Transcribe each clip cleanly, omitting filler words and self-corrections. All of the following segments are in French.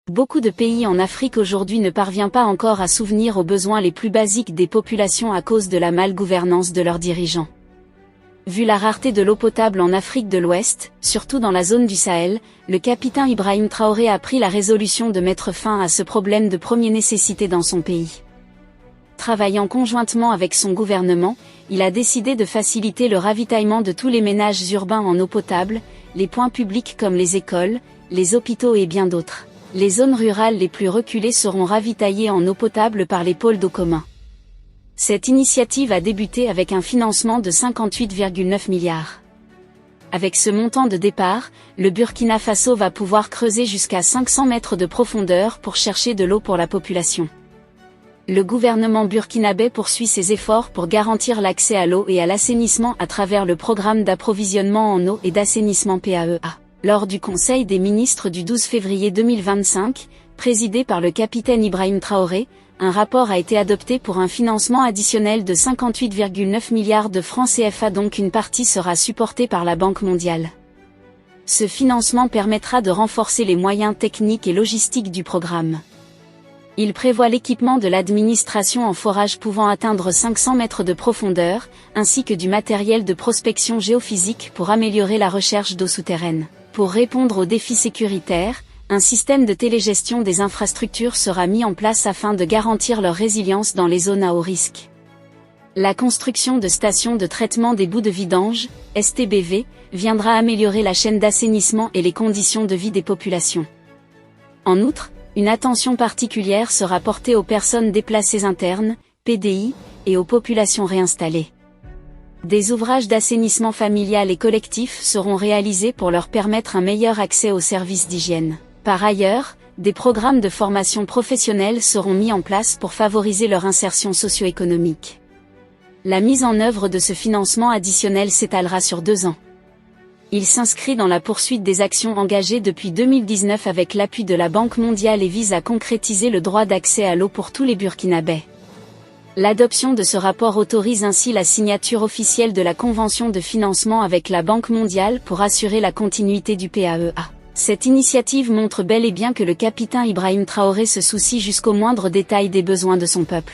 Beaucoup de pays en Afrique aujourd'hui ne parviennent pas encore à subvenir aux besoins les plus basiques des populations à cause de la malgouvernance de leurs dirigeants. Vu la rareté de l'eau potable en Afrique de l'Ouest, surtout dans la zone du Sahel, le capitaine Ibrahim Traoré a pris la résolution de mettre fin à ce problème de première nécessité dans son pays. Travaillant conjointement avec son gouvernement, il a décidé de faciliter le ravitaillement de tous les ménages urbains en eau potable, les points publics comme les écoles, les hôpitaux et bien d'autres. Les zones rurales les plus reculées seront ravitaillées en eau potable par les pôles d'eau commun. Cette initiative a débuté avec un financement de 58,9 milliards. Avec ce montant de départ, le Burkina Faso va pouvoir creuser jusqu'à 500 mètres de profondeur pour chercher de l'eau pour la population. Le gouvernement burkinabé poursuit ses efforts pour garantir l'accès à l'eau et à l'assainissement à travers le programme d'approvisionnement en eau et d'assainissement PAEA. Lors du Conseil des ministres du 12 février 2025, présidé par le capitaine Ibrahim Traoré, un rapport a été adopté pour un financement additionnel de 58,9 milliards de francs CFA, donc une partie sera supportée par la Banque mondiale. Ce financement permettra de renforcer les moyens techniques et logistiques du programme. Il prévoit l'équipement de l'administration en forage pouvant atteindre 500 mètres de profondeur, ainsi que du matériel de prospection géophysique pour améliorer la recherche d'eau souterraine. Pour répondre aux défis sécuritaires, un système de télégestion des infrastructures sera mis en place afin de garantir leur résilience dans les zones à haut risque. La construction de stations de traitement des boues de vidange, STBV, viendra améliorer la chaîne d'assainissement et les conditions de vie des populations. En outre, une attention particulière sera portée aux personnes déplacées internes, PDI, et aux populations réinstallées. Des ouvrages d'assainissement familial et collectif seront réalisés pour leur permettre un meilleur accès aux services d'hygiène. Par ailleurs, des programmes de formation professionnelle seront mis en place pour favoriser leur insertion socio-économique. La mise en œuvre de ce financement additionnel s'étalera sur 2 ans. Il s'inscrit dans la poursuite des actions engagées depuis 2019 avec l'appui de la Banque mondiale et vise à concrétiser le droit d'accès à l'eau pour tous les Burkinabés. L'adoption de ce rapport autorise ainsi la signature officielle de la convention de financement avec la Banque mondiale pour assurer la continuité du PAEA. Cette initiative montre bel et bien que le capitaine Ibrahim Traoré se soucie jusqu'au moindre détail des besoins de son peuple.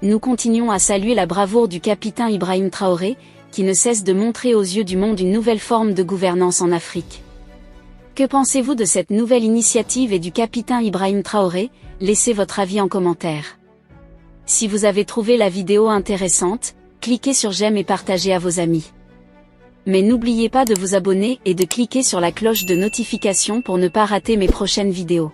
Nous continuons à saluer la bravoure du capitaine Ibrahim Traoré, qui ne cesse de montrer aux yeux du monde une nouvelle forme de gouvernance en Afrique. Que pensez-vous de cette nouvelle initiative et du capitaine Ibrahim Traoré? Laissez votre avis en commentaire. Si vous avez trouvé la vidéo intéressante, cliquez sur j'aime et partagez à vos amis. Mais n'oubliez pas de vous abonner et de cliquer sur la cloche de notification pour ne pas rater mes prochaines vidéos.